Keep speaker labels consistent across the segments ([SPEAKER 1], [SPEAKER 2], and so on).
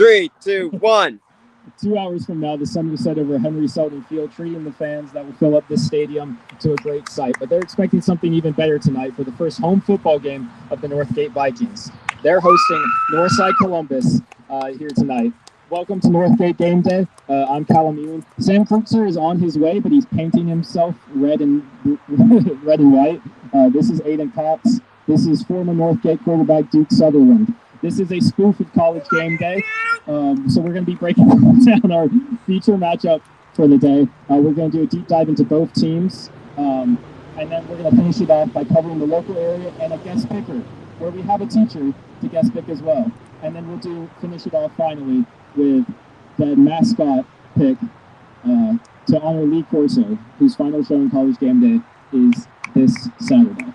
[SPEAKER 1] 3, 2, 1.
[SPEAKER 2] 2 hours from now, the sun will set over Henry Selden Field, treating the fans that will fill up this stadium to a great sight. But they're expecting something even better tonight for the first home football game of the Northgate Vikings. They're hosting Northside Columbus here tonight. Welcome to Northgate Gameday. I'm Callum Ewan. Sam Kreutzer is on his way, but he's painting himself red and white. This is Aiden Cox. This is former Northgate quarterback Duke Sutherland. This is a spoof of College Game Day. So we're going to be breaking down our feature matchup for the day. We're going to do a deep dive into both teams. And then we're going to finish it off by covering the local area and a guest picker, where we have a teacher to guest pick as well. And then we'll finish it off finally with the mascot pick to honor Lee Corso, whose final show in College Game Day is this Saturday.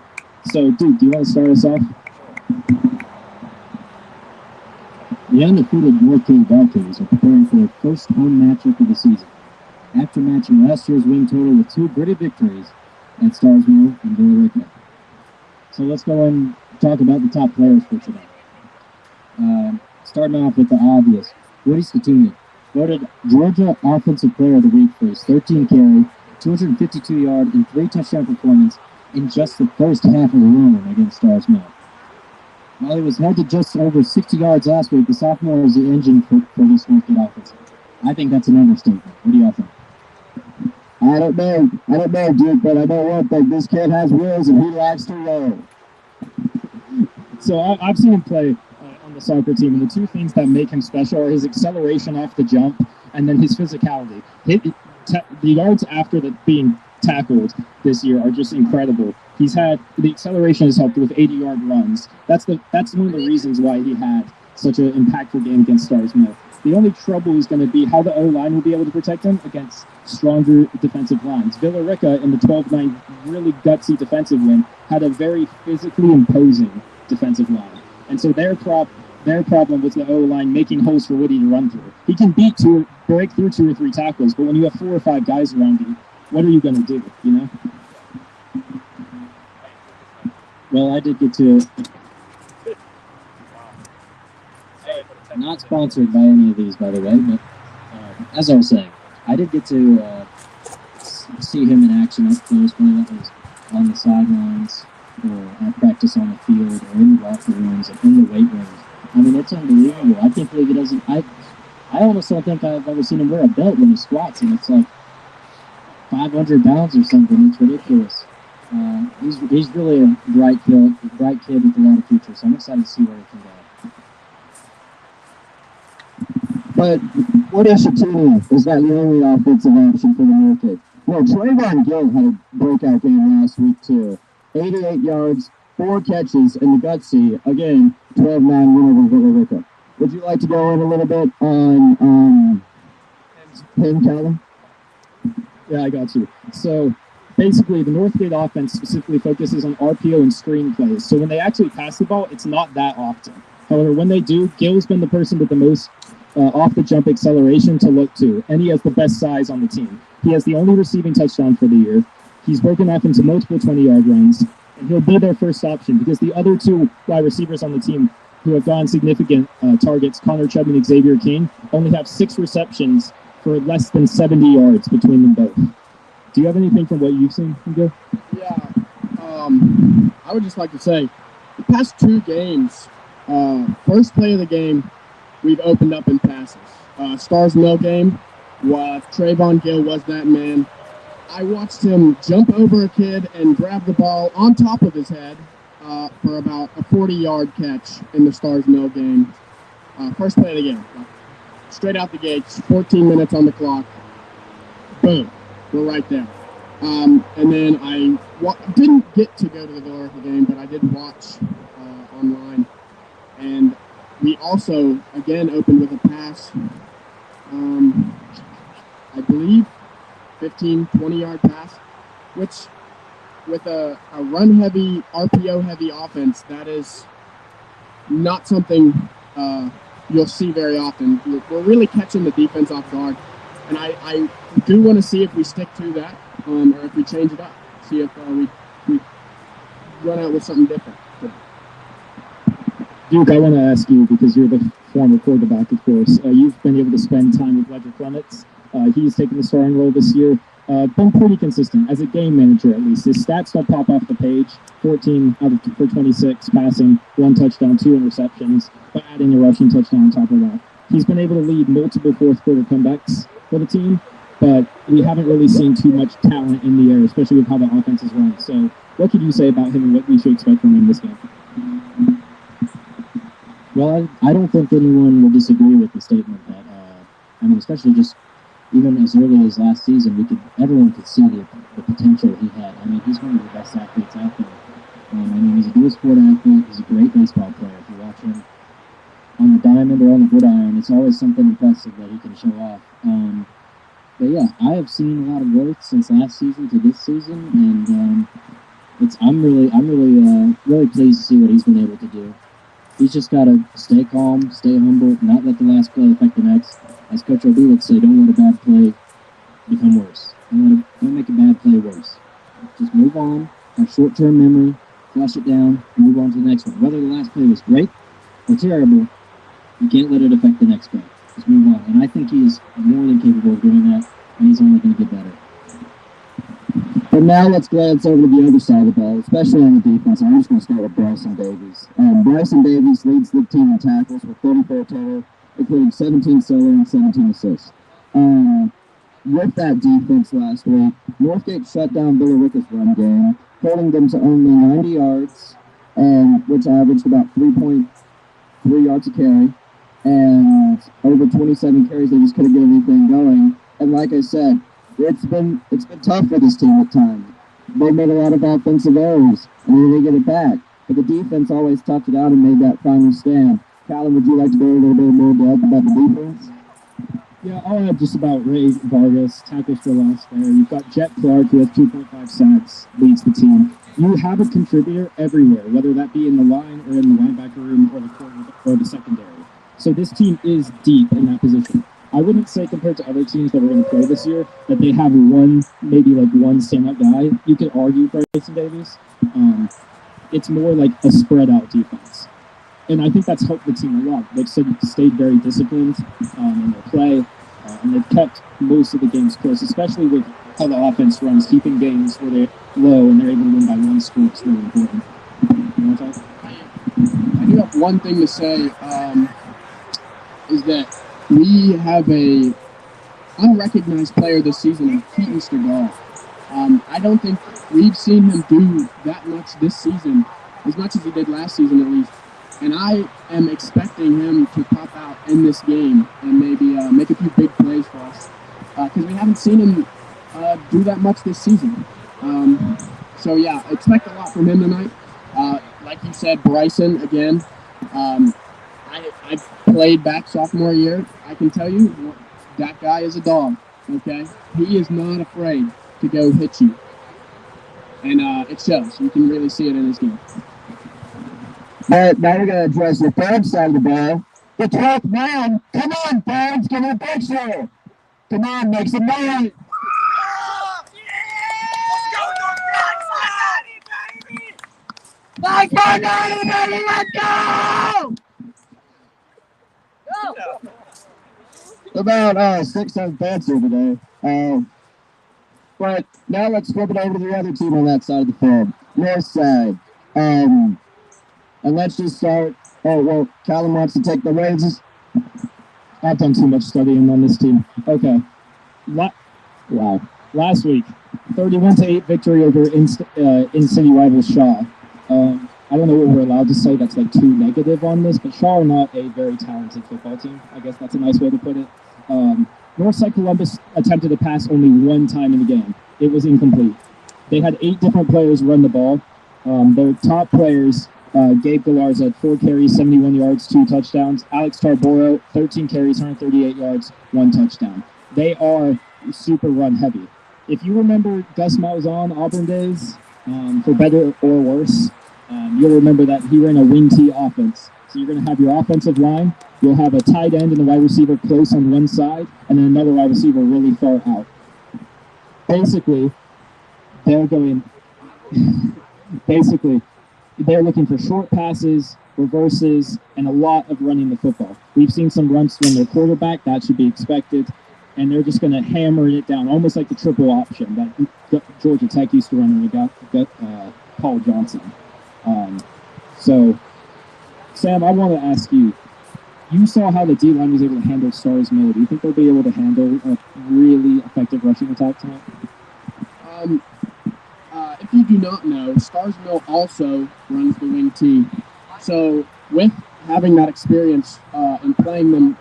[SPEAKER 2] So, Duke, do you want to start us off?
[SPEAKER 3] The undefeated Northgate Vikings are preparing for their first home matchup of the season, after matching last year's win total with 2 gritty victories at Stars Mill and Villa Rica. So let's go and talk about the top players for today. Starting off with the obvious, Woody Scatini, voted Georgia Offensive Player of the Week for his 13-carry, 252-yard, and 3-touchdown performance in just the first half of the run against Stars Mill. While he was held to just over 60 yards last week, the sophomore is the engine for this Northgate offense. I think that's an understatement. What do y'all think?
[SPEAKER 4] I don't know, Duke, but I know one thing. This kid has wheels and he likes to roll.
[SPEAKER 2] So I've seen him play on the soccer team, and the two things that make him special are his acceleration off the jump and then his physicality. The yards after being tackled this year are just incredible. He's had the acceleration has helped with 80-yard runs. That's one of the reasons why he had such an impactful game against Stars Mill. The only trouble is going to be how the O-line will be able to protect him against stronger defensive lines. Villa Rica in the 12-9 really gutsy defensive win had a very physically imposing defensive line. And so their problem was the O-line making holes for Woody to run through. He can break through 2 or 3 tackles, but when you have 4 or 5 guys around you, what are you going to do, you know?
[SPEAKER 3] Well, I did get to, not sponsored by any of these, by the way, but as I was saying, I did get to see him in action up close, whether that was on the sidelines or at practice on the field or in the locker rooms and in the weight rooms. I mean, it's unbelievable. I can't believe he doesn't, I almost don't think I've ever seen him wear a belt when he squats, and it's like 500 pounds or something. It's ridiculous. He's really a bright kid with a lot of future, so I'm excited to see where he can go.
[SPEAKER 4] But Woody Scatini is not the only offensive option for the Northgate. Well, Trayvon Gill had a breakout game last week too. 88 yards, 4 catches, and the gutsy, again, 12-9 win over Villa Rica. Would you like to go in a little bit on him, Callum?
[SPEAKER 2] Yeah, I got you. So basically, the Northgate offense specifically focuses on RPO and screen plays. So when they actually pass the ball, it's not that often. However, when they do, Gil's been the person with the most off-the-jump acceleration to look to, and he has the best size on the team. He has the only receiving touchdown for the year. He's broken off into multiple 20-yard runs, and he'll be their first option because the other 2 wide receivers on the team who have gotten significant targets, Connor Chubb and Xavier King, only have 6 receptions for less than 70 yards between them both. Do you have anything from what you've seen, Hugo?
[SPEAKER 5] Yeah, I would just like to say, the past 2 games, first play of the game, we've opened up in passes. Stars Mill game, Trayvon Gill was that man. I watched him jump over a kid and grab the ball on top of his head for about a 40-yard catch in the Stars Mill game. First play of the game. Straight out the gates, 14 minutes on the clock. Boom. We're right there. And then I didn't get to go to the Villa Rica game, but I did watch online. And we also, again, opened with a pass. I believe 15, 20-yard pass, which with a run-heavy, RPO-heavy offense, that is not something you'll see very often. We're really catching the defense off guard. And I do want to see if we stick to that or if we change it up. See if we run out with something different.
[SPEAKER 2] Duke, I want to ask you, because you're the former quarterback, of course. You've been able to spend time with Ledger Clements. He's taken the starting role this year. Been pretty consistent as a game manager, at least. His stats don't pop off the page. 14 out of for 26 passing, 1 touchdown, 2 interceptions, but adding a rushing touchdown on top of that. He's been able to lead multiple fourth quarter comebacks for the team, but we haven't really seen too much talent in the air, especially with how the offense is run. So what could you say about him and what we should expect from him this game?
[SPEAKER 3] Well, I don't think anyone will disagree with the statement that, especially just even as early as last season, everyone could see the potential he had. I mean, he's one of the best athletes out there. He's a dual sport athlete. He's a great baseball player. If you watch him on the diamond or on the gridiron, it's always something impressive that he can show off. But yeah, I have seen a lot of growth since last season to this season, and I'm really pleased to see what he's been able to do. He's just got to stay calm, stay humble, not let the last play affect the next. As Coach O.B. would say, don't let a bad play become worse. Don't make a bad play worse. Just move on, have short-term memory, flush it down, and move on to the next one. Whether the last play was great or terrible, you can't let it affect the next play. Just move on. And I think he is more than capable of doing that, and he's only going to get better.
[SPEAKER 4] But now let's glance over to the other side of the ball, especially on the defense. I'm just going to start with Bryson Davies. Bryson Davies leads the team in tackles with 34 total, including 17 solo and 17 assists. With that defense last week, Northgate shut down Villarica's run game, holding them to only 90 yards, which averaged about 3.3 yards a carry, and over 27 carries. They just couldn't get anything going. And like I said, it's been tough for this team at times. They made a lot of offensive errors, and they get it back. But the defense always toughed it out and made that final stand. Callum, would you like to go a little bit more depth about the defense?
[SPEAKER 2] Yeah, I'll add just about Ray Vargas, tackles for loss there. You've got Jet Clark, who has 2.5 sacks, leads the team. You have a contributor everywhere, whether that be in the line or in the linebacker room or the corner or the secondary. So this team is deep in that position. I wouldn't say compared to other teams that are going to play this year that they have one stand-up guy. You could argue Bryson Davies. It's more like a spread-out defense. And I think that's helped the team a lot. They've stayed very disciplined in their play, and they've kept most of the games close, especially with how the offense runs, keeping games where they're low and they're able to win by 1 score is really important. You want to talk?
[SPEAKER 5] I do have one thing to say, is that we have a unrecognized player this season, Keaton Stegall. I don't think we've seen him do that much this season, as much as he did last season at least. And I am expecting him to pop out in this game and maybe make a few big plays for us, because we haven't seen him do that much this season. So yeah, expect a lot from him tonight. Like you said, Bryson again. I played back sophomore year. I can tell you that guy is a dog. Okay, he is not afraid to go hit you, and it shows. You can really see it in his game.
[SPEAKER 4] All right, now we're going to address the third side of the ball. The 12th man. Come on, fans, give me a picture. Come on, make some noise. Let's go, baby! Let's go! About 600 fans here today. But now let's flip it over to the other team on that side of the field, Northside. And let's just start. Oh, well, Callum wants to take the reins.
[SPEAKER 2] I've done too much studying on this team. Okay. Wow. Last week, 31-8 victory over in-city rival Shaw. I don't know what we're allowed to say that's like too negative on this, but Shaw are not a very talented football team. I guess that's a nice way to put it. Northside Columbus attempted to pass only 1 time in the game. It was incomplete. They had 8 different players run the ball. Their top players, Gabe Galarza had 4 carries, 71 yards, 2 touchdowns. Alex Tarboro, 13 carries, 138 yards, 1 touchdown. They are super run heavy. If you remember Gus Malzahn Auburn days, for better or worse, you'll remember that he ran a wing T offense. So you're going to have your offensive line, you'll have a tight end and the wide receiver close on one side, and then another wide receiver really far out. Basically, they're looking for short passes, reverses, and a lot of running the football. We've seen some runs from their quarterback. That should be expected. And they're just going to hammer it down, almost like the triple option that Georgia Tech used to run under Paul Johnson. So, Sam, I want to ask you, you saw how the D-line was able to handle Stars Mill. Do you think they'll be able to handle a really effective rushing attack tonight?
[SPEAKER 5] If you do not know, Stars Mill also runs the wing T. So with having that experience and playing them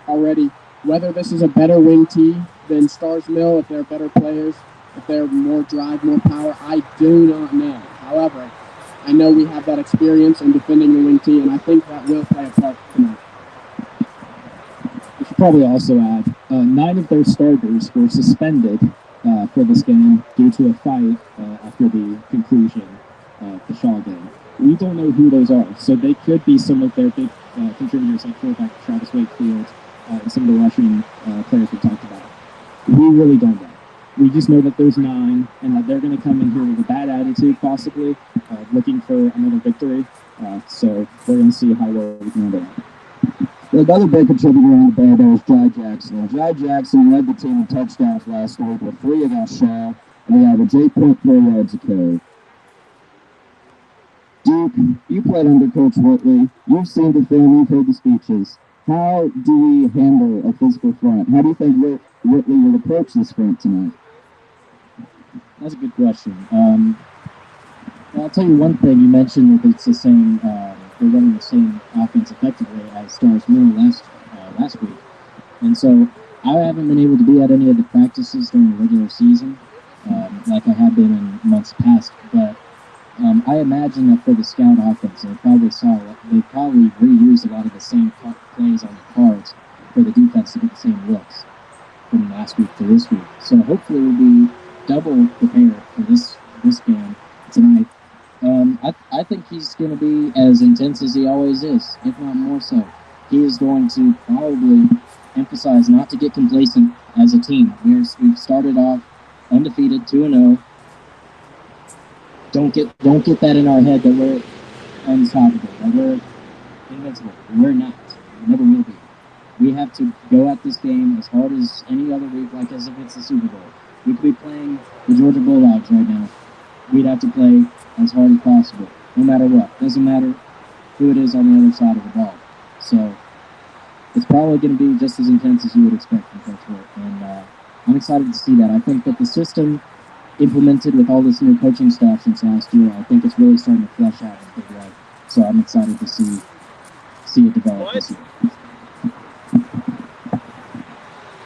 [SPEAKER 5] already, whether this is a better wing T than Stars Mill, if they're better players, if they're more drive, more power, I do not know. However, I know we have that experience in defending the wing T, and I think that will play a part tonight.
[SPEAKER 2] We should probably also add 9 of their starters were suspended for this game due to a fight after the conclusion of the Shaw game. We don't know who those are, so they could be some of their big contributors like fullback Travis Wakefield and some of the rushing players we talked about. We really don't know. We just know that there's 9 and that they're going to come in here with a bad attitude, possibly looking for another victory. So we're going to see how well we can handle that.
[SPEAKER 4] Another big contributor on the ball there was Jai Jackson. Jai Jackson led the team in touchdowns last week with 3 against Shaw, and he averaged 8.4 yards a carry. Duke, you played under Coach Whitley. You've seen the film, you've heard the speeches. How do we handle a physical front? How do you think Whitley will approach this front tonight?
[SPEAKER 3] That's a good question. Well, I'll tell you one thing. You mentioned that it's the same. They're running the same offense effectively as Stars Mill last week, and so I haven't been able to be at any of the practices during the regular season, like I have been in months past. But I imagine that for the scout offense, they probably reused a lot of the same plays on the cards for the defense to get the same looks from last week to this week. So hopefully we'll be double prepared for this game tonight. I think he's going to be as intense as he always is, if not more so. He is going to probably emphasize not to get complacent as a team. We've started off undefeated, 2-0. Don't get that in our head that we're unstoppable, that we're invincible. We're not. We never will be. We have to go at this game as hard as any other week, like as if it's the Super Bowl. We could be playing the Georgia Bulldogs right now. We'd have to play as hard as possible, no matter what. Doesn't matter who it is on the other side of the ball. So it's probably going to be just as intense as you would expect from Coach Witt. And I'm excited to see that. I think that the system implemented with all this new coaching staff since last year, I think it's really starting to flesh out in a big way. So I'm excited to see it develop this year.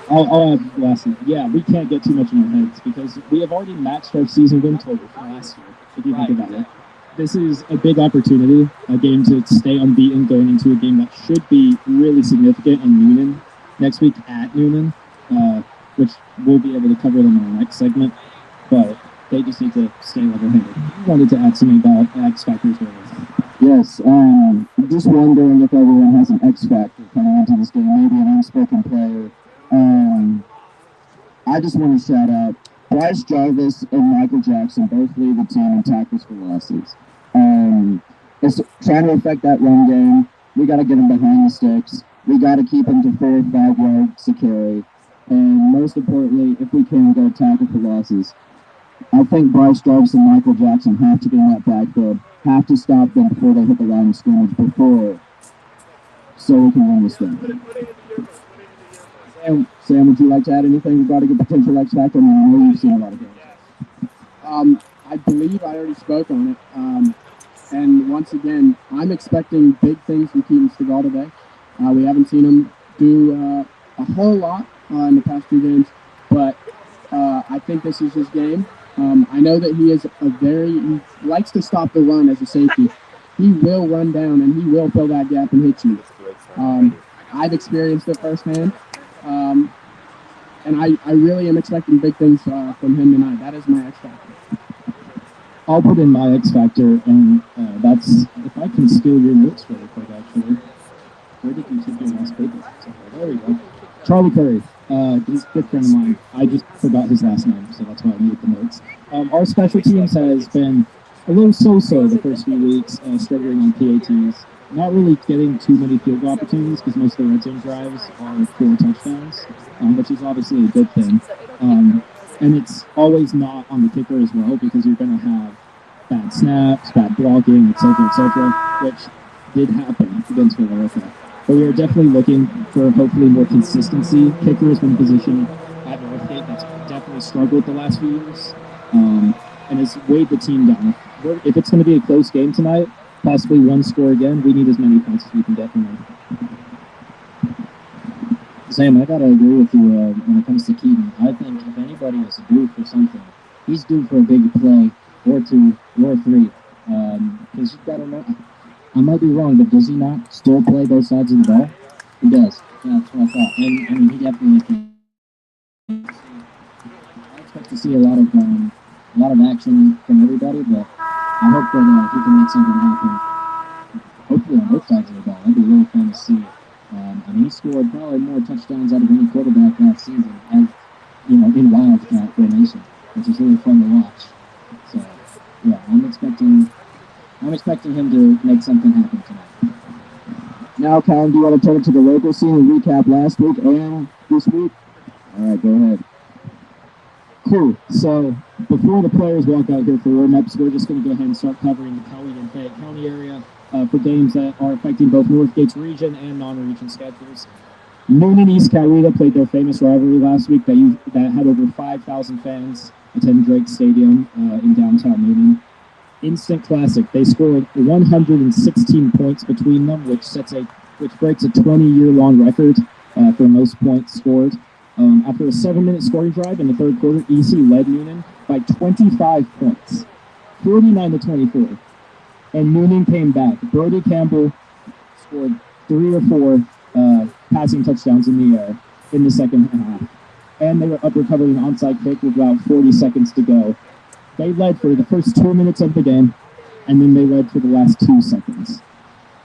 [SPEAKER 2] I'll add lastly, yeah, we can't get too much in our heads because we have already matched our season win total from last year, if you think about it. This is a big opportunity, a game to stay unbeaten going into a game that should be really significant in Noonan next week at Noonan, which we'll be able to cover them in our next segment, but they just need to stay level-headed. I wanted to add something about X Factors.
[SPEAKER 4] Yes, I'm just wondering if everyone has an X Factor coming into this game, maybe an unspoken player. I just want to shout out Bryce Jarvis and Michael Jackson both lead the team in tackles for losses. It's trying to affect that run game. We got to get them behind the sticks. We got to keep them to 4 or 5 yards to carry. And most importantly, if we can go tackle for losses, I think Bryce Jarvis and Michael Jackson have to be in that backfield, have to stop them before they hit the line of scrimmage so we can win this game. Sam, would you like to add anything regarding a potential X Factor? I know you've seen a lot of games.
[SPEAKER 5] I believe I already spoke on it. And once again, I'm expecting big things from Keaton Stegall today. We haven't seen him do a whole lot in the past 2 games, but I think this is his game. I know that he likes to stop the run as a safety. He will run down and he will fill that gap and hit you. I've experienced it firsthand. And I really am expecting big things from him tonight. That is my X Factor.
[SPEAKER 2] I'll put in my X Factor, and that's, if I can steal your notes really quick, actually. Where did you keep your last paper? There we go. Charlie Curry. He's a good friend of mine. I just forgot his last name, so that's why I needed the notes. Our special teams has been a little so-so the first few weeks, struggling on PATs. not really getting too many field goal opportunities because most of the red zone drives are 4 touchdowns, which is obviously a good thing. And it's always not on the kicker as well because you're going to have bad snaps, bad blocking, etc., which did happen against Philadelphia. But we are definitely looking for hopefully more consistency. Kicker has been a position at Northgate that's definitely struggled the last few years, and has weighed the team down. If it's going to be a close game tonight, possibly one score again, we need as many points as we can get from them.
[SPEAKER 3] Sam, I gotta agree with you when it comes to Keaton. I think if anybody is due for something, he's due for a big play or 2 or 3. Because you've got to know, I might be wrong, but does he not still play both sides of the ball? He does. Yeah, that's what I thought. And I mean, he definitely can. I expect to see a lot of action from everybody, but I hope that he can make something happen. Hopefully on both sides of the ball. That'd be really fun to see. I mean, he scored probably more touchdowns out of any quarterback last season, as in Wildcat formation, which is really fun to watch. So, yeah, I'm expecting him to make something happen tonight.
[SPEAKER 4] Now, Colin, do you want to turn it to the local scene and recap last week and this week? All right, go ahead.
[SPEAKER 2] Cool. So before the players walk out here for warm-ups, we're just going to go ahead and start covering the Coweta and Fayette County area for games that are affecting both Northgate's region and non-region schedules. Noonan East Coweta played their famous rivalry last week that had over 5,000 fans attend Drake Stadium in downtown Noonan. Instant classic. They scored 116 points between them, which breaks a 20-year-long record for most points scored. After a 7-minute scoring drive in the third quarter, EC led Noonan by 25 points, 49-24. And Noonan came back. Brody Campbell scored 3 or 4 passing touchdowns in the air in the second half. And they were up recovering an onside kick with about 40 seconds to go. They led for the first 2 minutes of the game, and then they led for the last 2 seconds.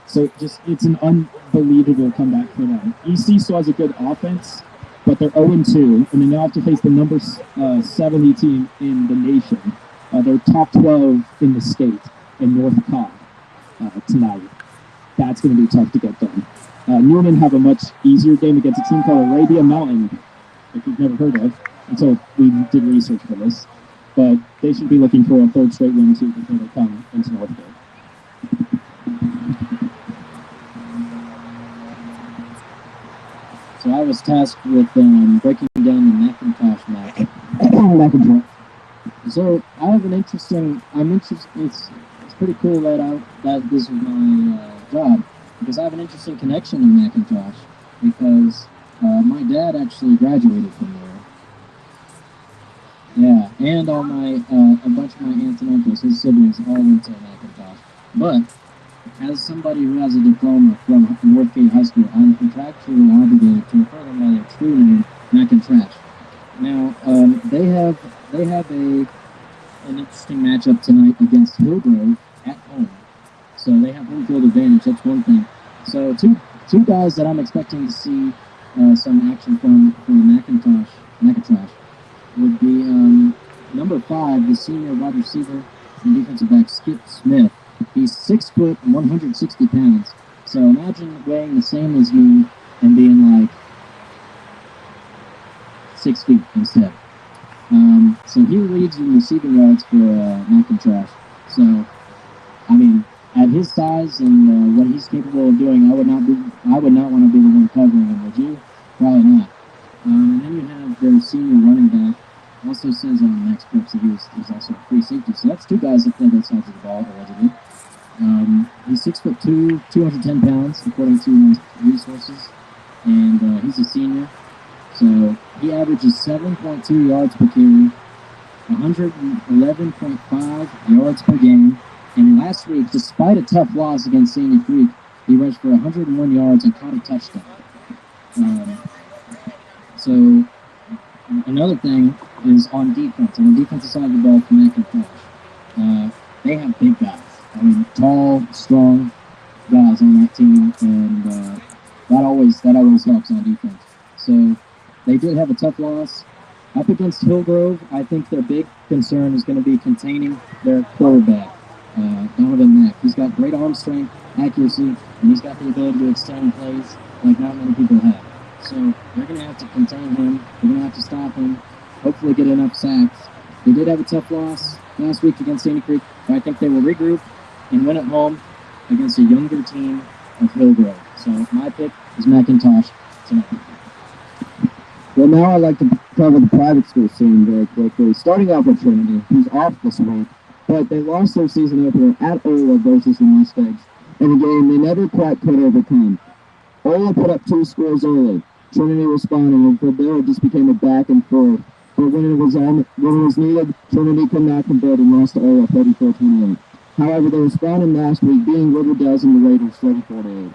[SPEAKER 2] So it's an unbelievable comeback for them. EC still has a good offense, but they're 0-2, and they now have to face the number 70 team in the nation. They're top 12 in the state in North Cobb tonight. That's going to be tough to get done. Noonan have a much easier game against a team called Arabia Mountain, if you've never heard of, until we did research for this. But they should be looking for a third straight win, too, before they come into Northgate.
[SPEAKER 3] So I was tasked with breaking down the McIntosh match. So I have an interesting. It's pretty cool that this is my job because I have an interesting connection to McIntosh because my dad actually graduated from there. Yeah, and all my a bunch of my aunts and uncles, his siblings, all went to McIntosh. But as somebody who has a diploma from Northgate High School, I'm contractually obligated to refer them by their true name, McIntosh. Now, they have an interesting matchup tonight against Hillgrove at home. So they have home field advantage. That's one thing. So two guys that I'm expecting to see some action from McIntosh would be number 5, the senior wide receiver and defensive back Skip Smith. He's 6 foot and 160 pounds. So imagine weighing the same as me and being like 6 feet instead. So he leads in receiving yards for McIntosh. So, I mean, at his size and what he's capable of doing, I would not want to be the one covering him. Would you? Probably not. And then you have their senior running back. Also says on the next clip that he's also a free safety. So that's 2 guys that play both sides of the ball allegedly. He's 6'2", 210 pounds, according to my resources, and he's a senior. So he averages 7.2 yards per carry, 111.5 yards per game. And last week, despite a tough loss against Sandy Creek, he rushed for 101 yards and caught a touchdown. So another thing is on defense. On the defensive side of the ball for McIntosh, they have big guys. I mean, tall, strong guys on that team, and that always helps on defense. So they did have a tough loss up against Hillgrove. I think their big concern is going to be containing their quarterback, Donovan Mack. He's got great arm strength, accuracy, and he's got the ability to extend plays like not many people have. So they're going to have to contain him. They're going to have to stop him, hopefully get enough sacks. They did have a tough loss last week against Sandy Creek, but I think they will regroup and win at home against a younger team of Hillgrove. So my pick is McIntosh tonight.
[SPEAKER 4] Well, now I'd like to cover the private school scene very quickly, starting off with Trinity, who's off this week, but they lost their season opener at Ola versus the Mustangs in a game they never quite could overcome. Ola put up 2 scores early. Trinity responded, and from there it just became a back and forth. But when it was needed, Trinity could not convert and lost to Ola 34-28. However, they responded last week, beating Riverdale's and the Raiders 34-8.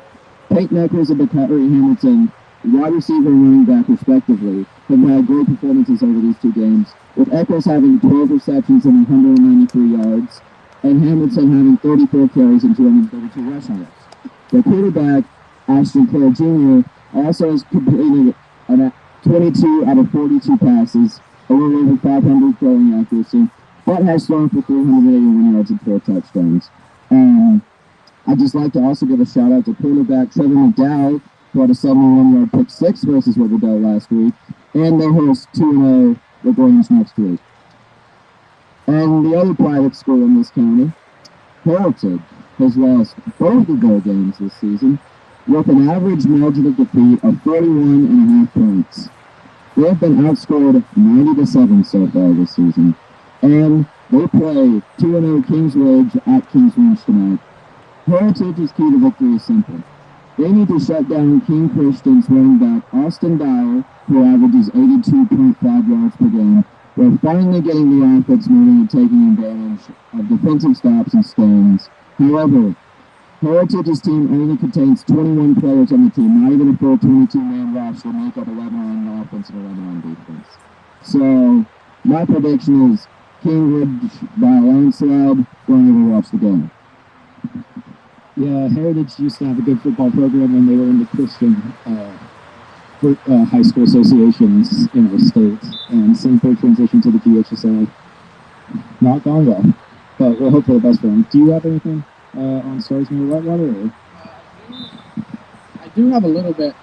[SPEAKER 4] Peyton Eccles and Bakari Hamilton, wide receiver and running back respectively, have had great performances over these 2 games, with Eccles having 12 receptions and 193 yards, and Hamilton having 34 carries and 232 rushing yards. The quarterback, Ashton Clare Jr., also has completed 22 out of 42 passes, a little over 500 throwing accuracy, but has thrown for 381 yards and 4 touchdowns. I'd just like to also give a shout out to quarterback Trevor McDowell, who had a 71-yard pick 6 versus Riverdale last week, and they host 2-0 LaGrange next week. And the other private school in this county, Heritage, has lost both of their games this season with an average margin of defeat of 41.5 points. They have been outscored 90-7 so far this season, and they play 2-0 Kings Ridge at Kings Ridge tonight. Heritage's key to victory is simple. They need to shut down King Christian's running back Austin Dyer, who averages 82.5 yards per game. We're finally getting the offense moving and taking advantage of defensive stops and stands. However, Heritage's team only contains 21 players on the team, not even a full 22-man roster to make up 11 on offense and 11 on defense. So, my prediction is King Ridge by a landslide. Going over watch the game.
[SPEAKER 2] Yeah, Heritage used to have a good football program when they were in the Christian high school associations in our state, and since their transition to the PHSA, not gone well. But we'll hope for the best for them. Do you have anything on Stars Mill Whitewater? Or?
[SPEAKER 5] I do have a little bit.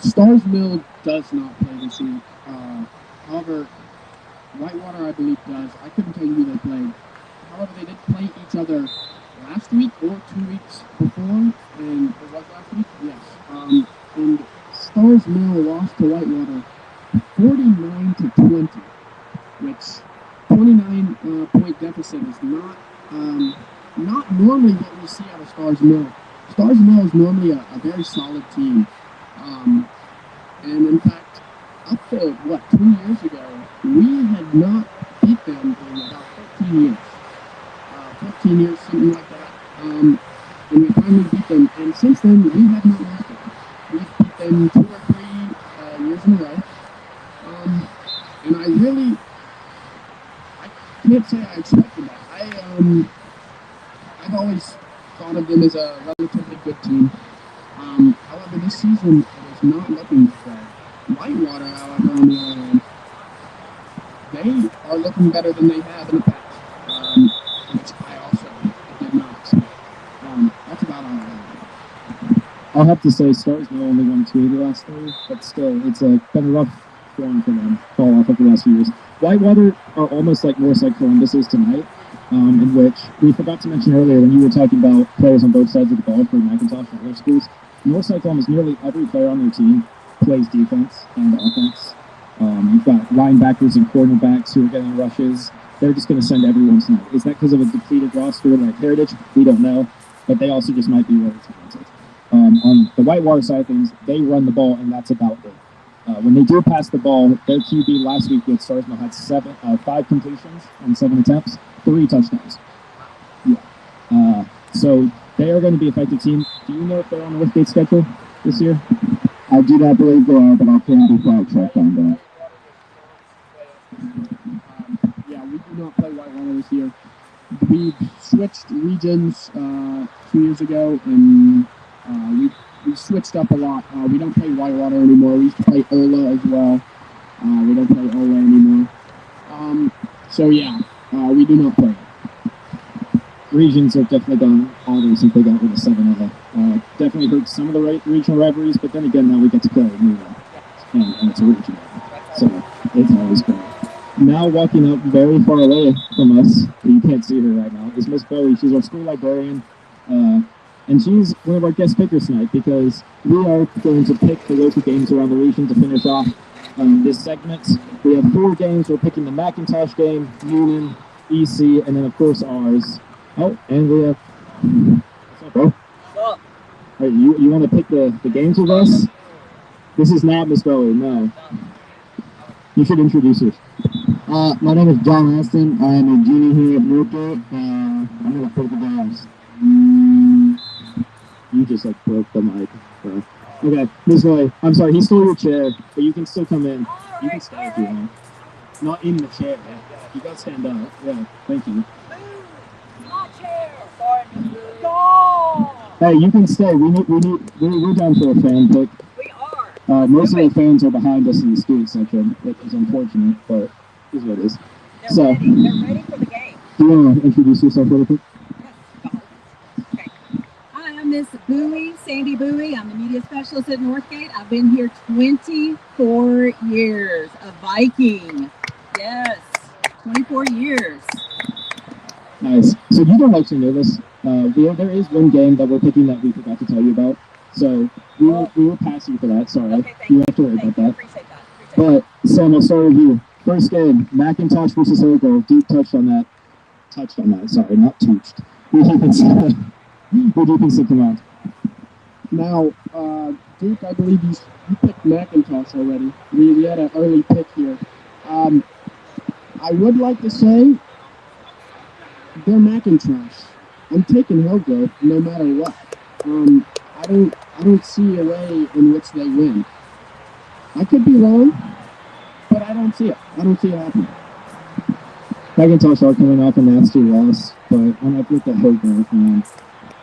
[SPEAKER 5] Stars Mill does not play this week. However, Whitewater, I believe, does. I couldn't tell you who they played. However, they did play each other last week or 2 weeks before, and it was last week? Yes. And Stars Mill lost to Whitewater 49-20, which 29-point deficit is not normally what we see out of Stars Mill. Stars Mill is normally a very solid team. And in fact, up to, 2 years ago, we had not beat them in about 15 years. 15 years, something like that. And we finally beat them. And since then, we have not lost them. We've beat them 2 or 3 years in a row. And I can't say I expected that. I've always thought of them as a relatively good team. However, this season it is not looking that way. Whitewater, however, on the other hand, they are looking better than they have in the past. Which I also did not expect. That's about all I have.
[SPEAKER 2] I'll have to say Stars Mill only won 2 of the last 3, but still, it's been a rough form for them, fall off over the last few years. Whitewater are almost like Northside Columbus is tonight, in which we forgot to mention earlier when you were talking about players on both sides of the ball for McIntosh and other schools. Northside Columbus, nearly every player on their team plays defense and offense. You've got linebackers and cornerbacks who are getting rushes. They're just going to send everyone tonight. Is that because of a depleted roster like Heritage? We don't know, but they also just might be really talented. On the Whitewater side of things, they run the ball, and that's about it. When they do pass the ball, their QB last week with Starsville had 5 completions and 7 attempts, 3 touchdowns. Yeah. So they are going to be an effective team. Do you know if they're on the Northgate schedule this year?
[SPEAKER 4] I do not believe they are, but I can be fact-checked on that.
[SPEAKER 5] Yeah, we do not play Whitewater this year. We switched regions 2 years ago, and we switched up a lot. We don't play Whitewater anymore. We used to play Ola as well. We don't play Ola anymore. So yeah, we do not play.
[SPEAKER 2] Regions have definitely gone harder since they got rid of 7 of them. definitely hurt some of the regional rivalries, but then again, now we get to play Newman, and it's a regional, so it's always great. Now walking up very far away from us, you can't see her right now, is Miss Bowie. She's our school librarian, and she's one of our guest pickers tonight because we are going to pick the local games around the region to finish off this segment. We have 4 games. We're picking the McIntosh game, Union, EC, and then of course ours. Oh, and we have. What's up, bro? What's up? All right, you want to pick the games with us? This is not Miss Bowie, no. You should introduce her.
[SPEAKER 4] My name is John Aston. I am a junior here at Northgate, and I'm going to pick the games.
[SPEAKER 2] You just like broke the mic, bro. Okay, Miss Bowie, I'm sorry, he stole your chair, but you can still come in. You can stay if you want. Not in the chair, man. You got to stand up. Yeah, thank you.
[SPEAKER 1] My chair. Go.
[SPEAKER 2] Hey, you can stay. We're down for a fan pick.
[SPEAKER 1] We are.
[SPEAKER 2] Most of the fans are behind us in the student section, which is unfortunate, but is what it is.
[SPEAKER 1] They're ready for the game.
[SPEAKER 2] Do you want to introduce yourself real quick?
[SPEAKER 1] Okay. Hi, I'm Miss Bowie, Sandy Bowie. I'm the media specialist at Northgate. I've been here 24 years. A Viking. Yes, 24 years.
[SPEAKER 2] Nice. So you don't actually know this. There is one game that we're picking that we forgot to tell you about. So we will pass you for that. Sorry.
[SPEAKER 1] Okay,
[SPEAKER 2] you don't have to worry about that.
[SPEAKER 1] Appreciate that.
[SPEAKER 2] But Sam, I'll start with you. First game, McIntosh versus Ogo. Deep touched on that. Sorry, not touched. Who do you think's the command?
[SPEAKER 5] Now, Duke, I believe you picked McIntosh already. We had an early pick here. I would like to say they're McIntosh. I'm taking Hillgrove no matter what. I don't see a way in which they win. I could be wrong, but I don't see it. I don't see it happening.
[SPEAKER 2] McIntosh are coming off a nasty loss, but when I looked at Hillgrove, man,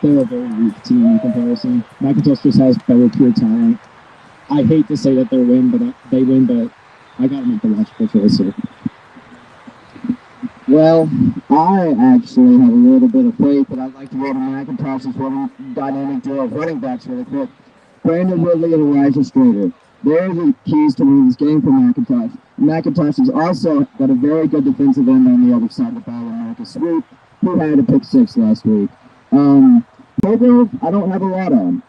[SPEAKER 2] they're a very weak team in comparison. McIntosh just has better pure talent. I hate to say that they win, but I gotta make the logical choice here.
[SPEAKER 4] Well, I actually have a little bit of faith, but I'd like to go to McIntosh's one dynamic duo of running backs really quick. Brandon Woodley and Elijah Strader. They're the keys to winning this game for McIntosh. McIntosh has also got a very good defensive end on the other side of the ball, Marcus Swoop, who had a pick 6 last week. Hillgrove, I don't have a lot on,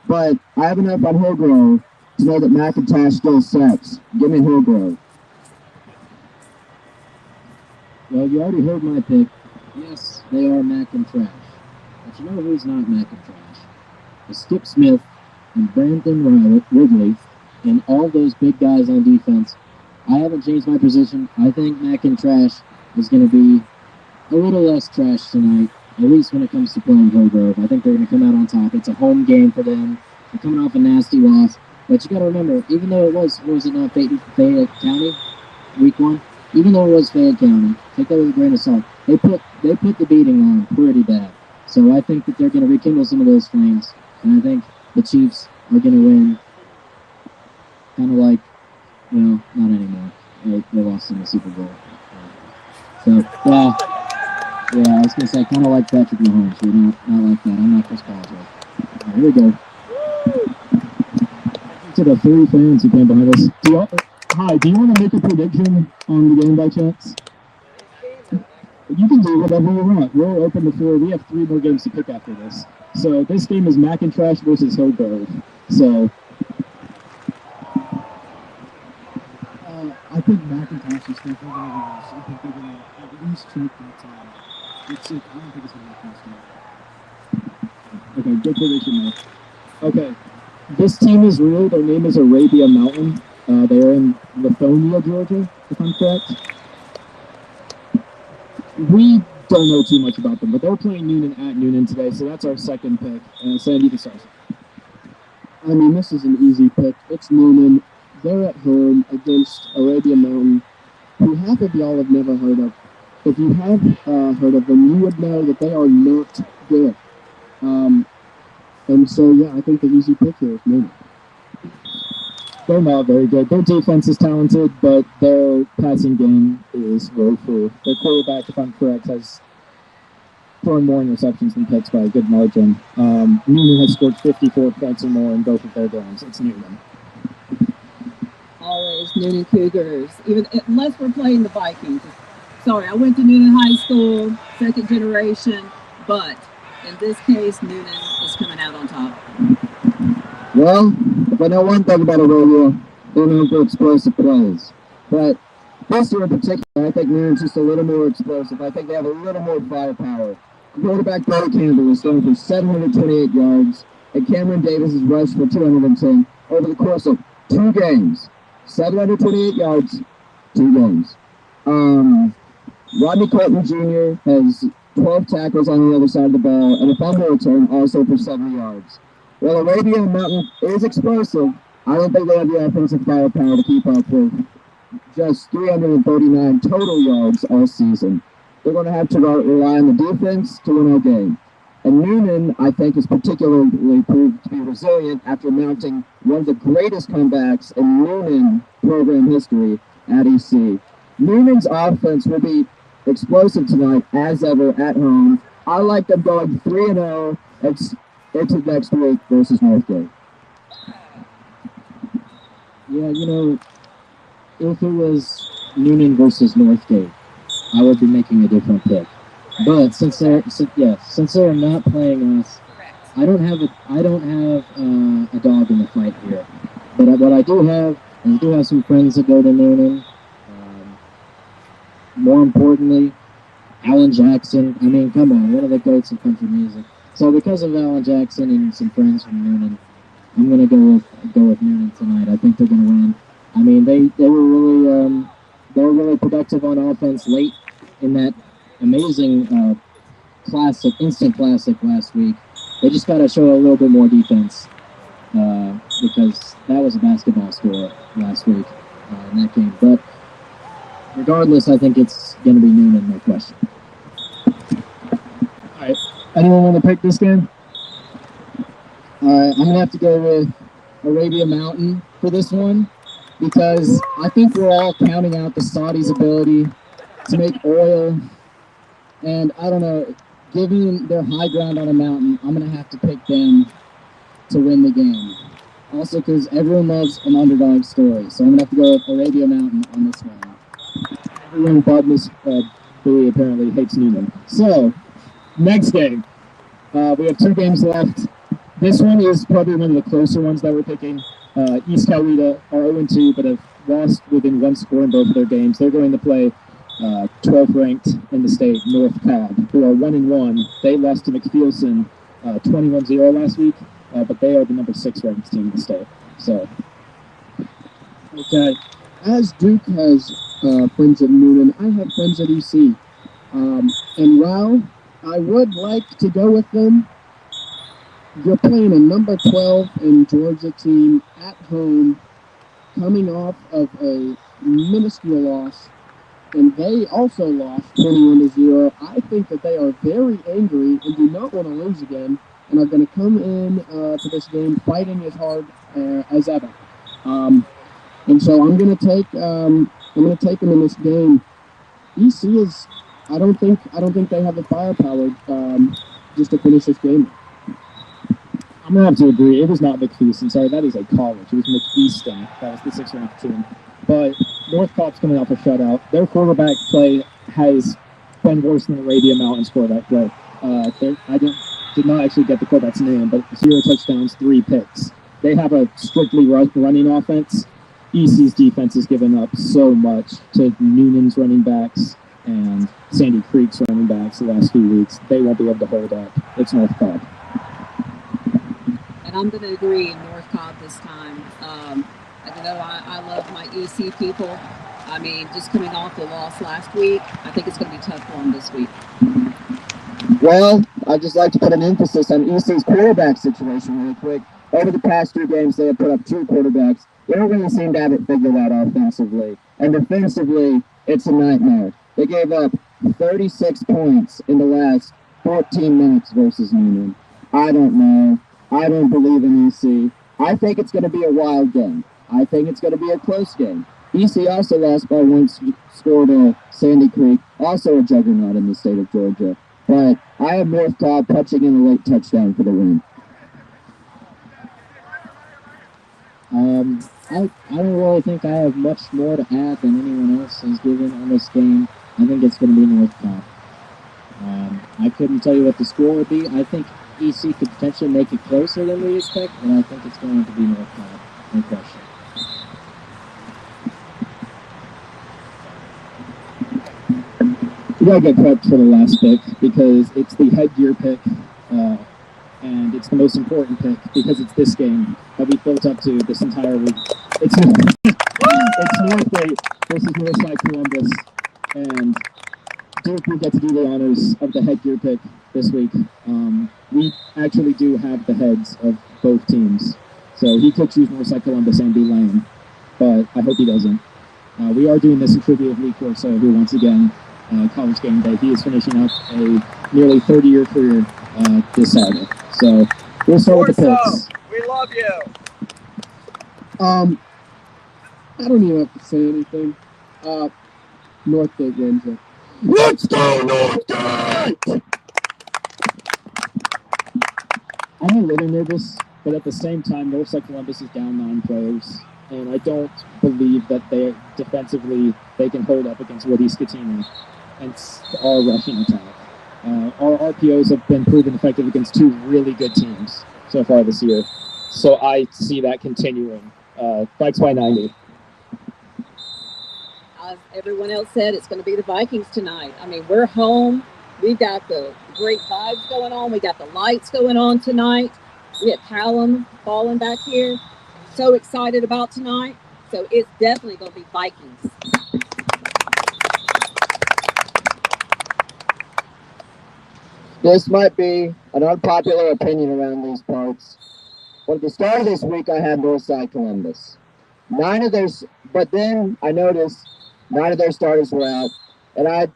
[SPEAKER 4] but I have enough on Hillgrove to know that McIntosh still sucks. Give me Hillgrove.
[SPEAKER 3] Well, you already heard my pick. Yes, they are McIntosh. But you know who's not McIntosh? It's Skip Smith and Brandon Ridley and all those big guys on defense. I haven't changed my position. I think McIntosh is going to be a little less trash tonight, at least when it comes to playing Hillgrove. I think they're going to come out on top. It's a home game for them. They're coming off a nasty loss. But you got to remember, even though it was it not Fayette County, week 1? Even though it was Fayette County, take that with a grain of salt. They put the beating on pretty bad. So I think that they're going to rekindle some of those flames. And I think the Chiefs are going to win kind of like, well, not anymore. They lost in the Super Bowl. So, well, yeah, I was going to say kind of like Patrick Mahomes. We're not like that. I'm not Chris Paul's. All right, here we go.
[SPEAKER 2] To the 3 fans who came behind us. Do you want to make a prediction on the game by chance? You can do whatever you want. We're open to 4. We have 3 more games to pick after this. So this game is McIntosh versus Hillgrove. So
[SPEAKER 5] I think McIntosh is definitely going to lose. I think they're going to at least choke that time. I don't think it's going to be close to
[SPEAKER 2] okay, good prediction there. Okay, this team is real. Their name is Arabia Mountain. They are in Lithonia, Georgia, if I'm correct. We don't know too much about them, but they're playing Noonan at Noonan today, so that's our second pick. Sandy, the stars.
[SPEAKER 5] I mean, this is an easy pick. It's Noonan. They're at home against Arabia Mountain, who half of y'all have never heard of. If you have heard of them, you would know that they are not good. And so, yeah, I think the easy pick here is Noonan.
[SPEAKER 2] They're not very good. Their defense is talented, but their passing game is woeful. Their quarterback, if I'm correct, has throwing more interceptions than picks by a good margin. Noonan has scored 54 points or more in both of their games. It's Noonan.
[SPEAKER 1] Always Noonan Cougars, even unless we're playing the Vikings. Sorry, I went to Noonan High School, second generation, but in this case, Noonan is coming out on top.
[SPEAKER 4] Well, if I know one thing about Aurora, they're known for explosive plays. But this year in particular, I think Noonan's just a little more explosive. I think they have a little more firepower. Quarterback Bo Campbell is throwing for 728 yards, and Cameron Davis has rushed for 210 over the course of 2 games. 728 yards, 2 games. Rodney Colton Jr. has 12 tackles on the other side of the ball and a fumble return also for 70 yards. Well, Arabia Mountain is explosive. I don't think they have the offensive firepower to keep up with just 339 total yards all season. They're going to have to rely on the defense to win our game. And Noonan, I think, is particularly proved to be resilient after mounting one of the greatest comebacks in Noonan program history at EC. Noonan's offense will be explosive tonight, as ever, at home. I like them going 3-0 into next week versus Northgate.
[SPEAKER 3] Yeah, if it was Noonan versus Northgate, I would be making a different pick. But since they're not playing us, I don't have a dog in the fight here. But what I do have some friends that go to Noonan. More importantly, Alan Jackson. I mean, come on, one of the goats of country music. So because of Alan Jackson and some friends from Noonan, I'm gonna go with Noonan tonight. I think they're gonna win. I mean, they were really productive on offense late in that amazing instant classic last week. They just got to show a little bit more defense because that was a basketball score last week in that game. But regardless, I think it's going to be Noonan, no question.
[SPEAKER 2] All right. Anyone want to pick this game?
[SPEAKER 5] All right, I'm going to have to go with Arabia Mountain for this one because I think we're all counting out the Saudis' ability to make oil. And I don't know, given their high ground on a mountain, I'm going to have to pick them to win the game. Also because everyone loves an underdog story. So I'm going to have to go with Arabia Mountain on this one.
[SPEAKER 2] Everyone but Miss Bowie apparently hates Noonan. So, next game. We have 2 games left. This one is probably one of the closer ones that we're picking. East Coweta are 0-2, but have lost within 1 score in both of their games. They're going to play 12th ranked in the state, North Cobb, who are 1-1. They lost to McPherson 21-0 last week, but they are the number 6 ranked team in the state. So,
[SPEAKER 5] okay. As Duke has friends at Noonan, I have friends at EC. And while I would like to go with them, you're playing a number 12 in Georgia team at home, coming off of a minuscule loss, and they also lost 21-0. I think that they are very angry and do not want to lose again, and are going to come in to this game fighting as hard as ever. And so I'm going to take them in this game. EC is, I don't think they have the firepower just to finish this game.
[SPEAKER 2] I'm going to have to agree. It was not McPherson. Sorry, that is a college. It was McEaston. That was the 6th ranked team. But North Cobb's coming off a shutout. Their quarterback play has been worse than Arabia Mountain's quarterback play. I did not actually get the quarterback's name, but 0 touchdowns, 3 picks. They have a strictly running offense. EC's defense has given up so much to Noonan's running backs and Sandy Creek's running backs the last few weeks. They won't be able to hold up. It's North Cobb.
[SPEAKER 1] And I'm going to agree, North Cobb this time. I love my EC people. I mean, just coming off the loss last week, I think it's going to be tough for them this week.
[SPEAKER 4] Well, I'd just like to put an emphasis on EC's quarterback situation really quick. Over the past 2 games, they have put up 2 quarterbacks. They don't really seem to have it figured out offensively. And defensively, it's a nightmare. They gave up 36 points in the last 14 minutes versus Noonan. I don't know. I don't believe in EC. I think it's going to be a wild game. I think it's going to be a close game. EC also lost by 1 score to Sandy Creek, also a juggernaut in the state of Georgia. But I have Northgate punching in a late touchdown for the win.
[SPEAKER 3] I don't really think I have much more to add than anyone else has given on this game. I think it's going to be Northcott. I couldn't tell you what the score would be. I think EC could potentially make it closer than we expect, but I think it's going to be Northcott. No question.
[SPEAKER 2] We gotta get prepped for the last pick because it's the headgear pick, and it's the most important pick because it's this game that we built up to this entire week. It's Northgate versus Northside Columbus, and Duke will get to do the honors of the headgear pick this week. We actually do have the heads of both teams, so he could choose Northside Columbus and be lame, but I hope he doesn't. We are doing this in tribute of Lee Corso, who once again, College Game Day, he is finishing up a nearly 30-year career this Saturday. So we'll start with the picks.
[SPEAKER 6] We love you.
[SPEAKER 5] I don't even have to say anything. Northgate wins it.
[SPEAKER 4] Let's go, Northgate!
[SPEAKER 2] I'm a little nervous, but at the same time, Northside Columbus is down 9 players, and I don't believe that they defensively they can hold up against Woody Scatini and our rushing attack. Our RPOs have been proven effective against 2 really good teams so far this year, so I see that continuing. Vikes by 90.
[SPEAKER 1] As everyone else said, it's going to be the Vikings tonight. I mean, we're home. We've got the great vibes going on. We got the lights going on tonight. We have Callum falling back here. So excited about tonight. So it's definitely going to be Vikings.
[SPEAKER 4] This might be an unpopular opinion around these parts, but at the start of this week, I had Northside Columbus. But then I noticed 9 of their starters were out, and I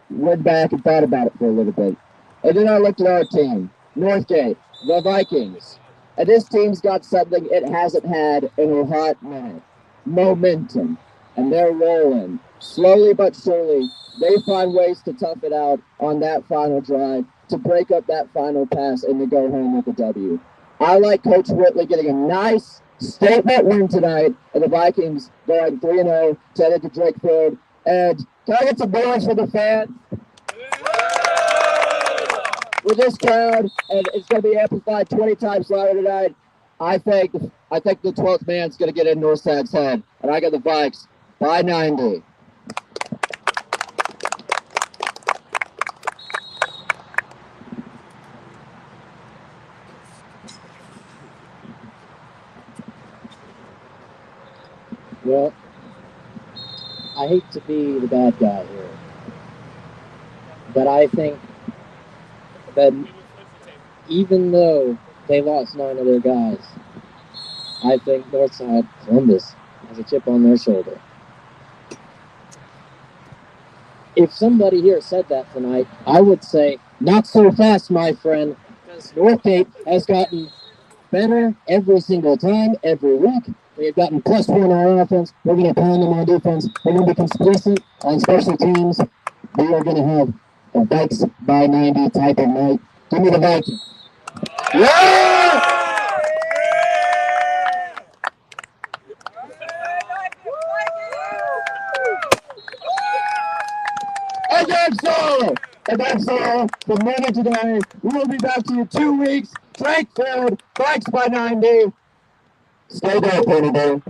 [SPEAKER 4] went back and thought about it for a little bit. And then I looked at our team, Northgate, the Vikings. And this team's got something it hasn't had in a hot minute. Momentum. And they're rolling. Slowly but surely, they find ways to tough it out on that final drive, to break up that final pass, and to go home with a W. I like Coach Whitley getting a nice statement win tonight, and the Vikings going 3-0, headed to Drake Field. And can I get some noise for the fans? With this crowd, and it's going to be amplified 20 times louder tonight. I think the 12th man's going to get in Northside's head, and I got the Vikes by 90.
[SPEAKER 3] Well, I hate to be the bad guy here, but I think that even though they lost 9 of their guys, I think Northside Columbus has a chip on their shoulder. If somebody here said that tonight, I would say, not so fast, my friend, because Northgate has gotten better every single time, every week. We have gotten +1 on offense. We're going to pound them on defense. We're going to be consistent on special teams. We are going to have a Vikes by 90 type of night. Give me the Vikings. Yeah! And that's all for Monday today. We will be back to you 2 weeks. Drake Field, Vikes by 90. Stay there, Penny Day.